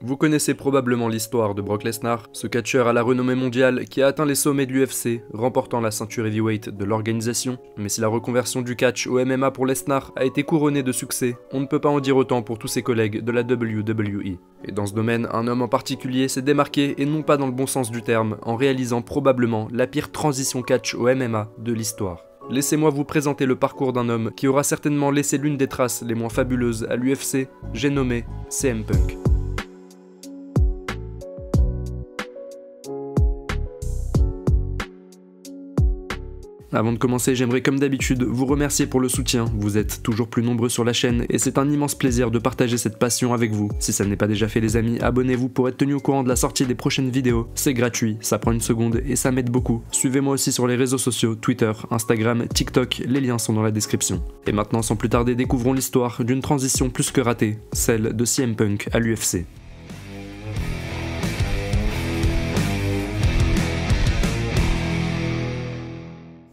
Vous connaissez probablement l'histoire de Brock Lesnar, ce catcheur à la renommée mondiale qui a atteint les sommets de l'UFC, remportant la ceinture heavyweight de l'organisation. Mais si la reconversion du catch au MMA pour Lesnar a été couronnée de succès, on ne peut pas en dire autant pour tous ses collègues de la WWE. Et dans ce domaine, un homme en particulier s'est démarqué, et non pas dans le bon sens du terme, en réalisant probablement la pire transition catch au MMA de l'histoire. Laissez-moi vous présenter le parcours d'un homme qui aura certainement laissé l'une des traces les moins fabuleuses à l'UFC, j'ai nommé CM Punk. Avant de commencer, j'aimerais comme d'habitude vous remercier pour le soutien, vous êtes toujours plus nombreux sur la chaîne et c'est un immense plaisir de partager cette passion avec vous. Si ça n'est pas déjà fait les amis, abonnez-vous pour être tenu au courant de la sortie des prochaines vidéos, c'est gratuit, ça prend une seconde et ça m'aide beaucoup. Suivez-moi aussi sur les réseaux sociaux, Twitter, Instagram, TikTok, les liens sont dans la description. Et maintenant sans plus tarder, découvrons l'histoire d'une transition plus que ratée, celle de CM Punk à l'UFC.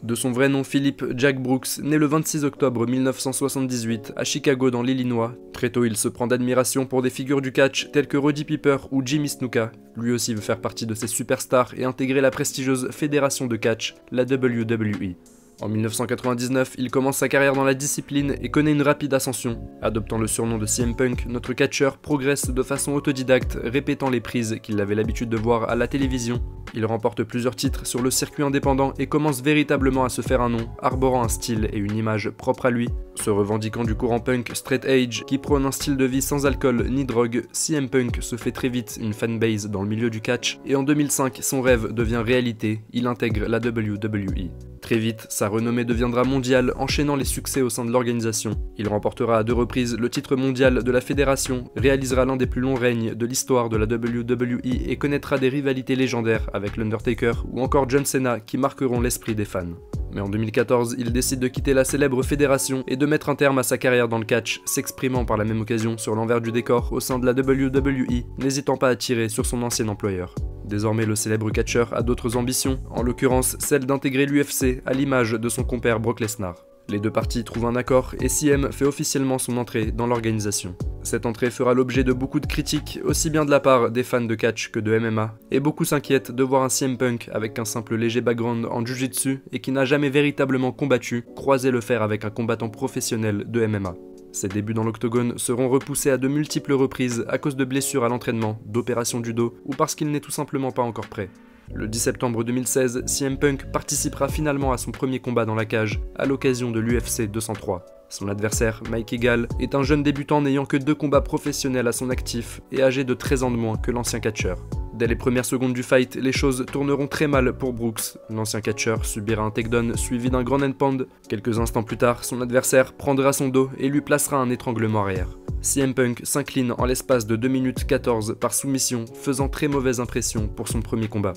De son vrai nom Philip Jack Brooks, né le 26 octobre 1978 à Chicago dans l'Illinois, très tôt il se prend d'admiration pour des figures du catch telles que Roddy Piper ou Jimmy Snuka. Lui aussi veut faire partie de ces superstars et intégrer la prestigieuse fédération de catch, la WWE. En 1999, il commence sa carrière dans la discipline et connaît une rapide ascension. Adoptant le surnom de CM Punk, notre catcheur progresse de façon autodidacte, répétant les prises qu'il avait l'habitude de voir à la télévision. Il remporte plusieurs titres sur le circuit indépendant et commence véritablement à se faire un nom, arborant un style et une image propre à lui. Se revendiquant du courant punk straight edge qui prône un style de vie sans alcool ni drogue, CM Punk se fait très vite une fanbase dans le milieu du catch et en 2005, son rêve devient réalité, il intègre la WWE. Très vite, sa renommée deviendra mondiale, enchaînant les succès au sein de l'organisation. Il remportera à 2 reprises le titre mondial de la fédération, réalisera l'un des plus longs règnes de l'histoire de la WWE et connaîtra des rivalités légendaires avec l'Undertaker ou encore John Cena qui marqueront l'esprit des fans. Mais en 2014, il décide de quitter la célèbre fédération et de mettre un terme à sa carrière dans le catch, s'exprimant par la même occasion sur l'envers du décor au sein de la WWE, n'hésitant pas à tirer sur son ancien employeur. Désormais, le célèbre catcheur a d'autres ambitions, en l'occurrence celle d'intégrer l'UFC à l'image de son compère Brock Lesnar. Les deux parties trouvent un accord et CM fait officiellement son entrée dans l'organisation. Cette entrée fera l'objet de beaucoup de critiques, aussi bien de la part des fans de catch que de MMA, et beaucoup s'inquiètent de voir un CM Punk avec un simple léger background en Jiu-Jitsu et qui n'a jamais véritablement combattu, croiser le fer avec un combattant professionnel de MMA. Ses débuts dans l'octogone seront repoussés à de multiples reprises à cause de blessures à l'entraînement, d'opérations du dos ou parce qu'il n'est tout simplement pas encore prêt. Le 10 septembre 2016, CM Punk participera finalement à son premier combat dans la cage, à l'occasion de l'UFC 203. Son adversaire, Mike Egal, est un jeune débutant n'ayant que 2 combats professionnels à son actif et âgé de 13 ans de moins que l'ancien catcheur. Dès les premières secondes du fight, les choses tourneront très mal pour Brooks. L'ancien catcheur subira un takedown suivi d'un ground and pound. Quelques instants plus tard, son adversaire prendra son dos et lui placera un étranglement arrière. CM Punk s'incline en l'espace de 2 minutes 14 par soumission, faisant très mauvaise impression pour son premier combat.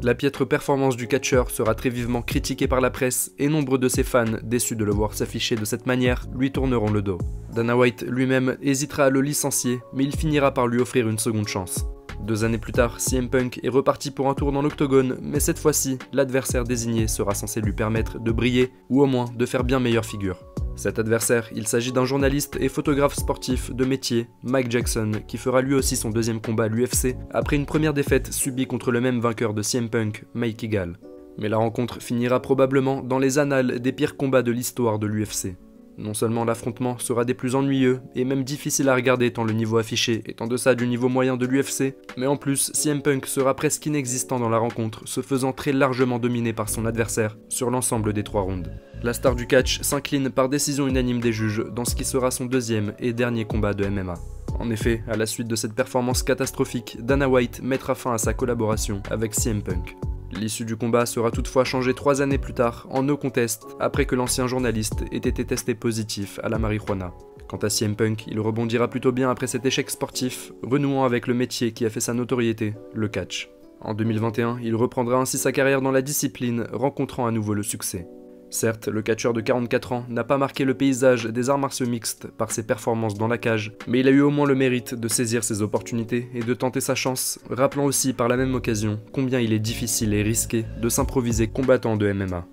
La piètre performance du catcheur sera très vivement critiquée par la presse et nombre de ses fans, déçus de le voir s'afficher de cette manière, lui tourneront le dos. Dana White lui-même hésitera à le licencier, mais il finira par lui offrir une seconde chance. 2 années plus tard, CM Punk est reparti pour un tour dans l'octogone, mais cette fois-ci, l'adversaire désigné sera censé lui permettre de briller, ou au moins de faire bien meilleure figure. Cet adversaire, il s'agit d'un journaliste et photographe sportif de métier, Mike Jackson, qui fera lui aussi son deuxième combat à l'UFC, après une première défaite subie contre le même vainqueur de CM Punk, Mike Egal. Mais la rencontre finira probablement dans les annales des pires combats de l'histoire de l'UFC. Non seulement l'affrontement sera des plus ennuyeux et même difficile à regarder tant le niveau affiché est en deçà du niveau moyen de l'UFC, mais en plus CM Punk sera presque inexistant dans la rencontre, se faisant très largement dominer par son adversaire sur l'ensemble des 3 rounds. La star du catch s'incline par décision unanime des juges dans ce qui sera son deuxième et dernier combat de MMA. En effet, à la suite de cette performance catastrophique, Dana White mettra fin à sa collaboration avec CM Punk. L'issue du combat sera toutefois changée 3 années plus tard, en no contest, après que l'ancien journaliste ait été testé positif à la marijuana. Quant à CM Punk, il rebondira plutôt bien après cet échec sportif, renouant avec le métier qui a fait sa notoriété, le catch. En 2021, il reprendra ainsi sa carrière dans la discipline, rencontrant à nouveau le succès. Certes, le catcheur de 44 ans n'a pas marqué le paysage des arts martiaux mixtes par ses performances dans la cage, mais il a eu au moins le mérite de saisir ses opportunités et de tenter sa chance, rappelant aussi par la même occasion combien il est difficile et risqué de s'improviser combattant de MMA.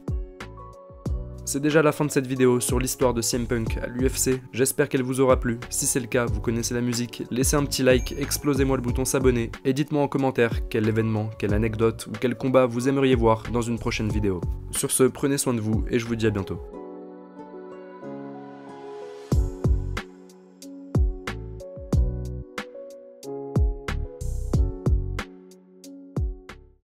C'est déjà la fin de cette vidéo sur l'histoire de CM Punk à l'UFC, j'espère qu'elle vous aura plu. Si c'est le cas, vous connaissez la musique, laissez un petit like, explosez-moi le bouton s'abonner et dites-moi en commentaire quel événement, quelle anecdote ou quel combat vous aimeriez voir dans une prochaine vidéo. Sur ce, prenez soin de vous et je vous dis à bientôt.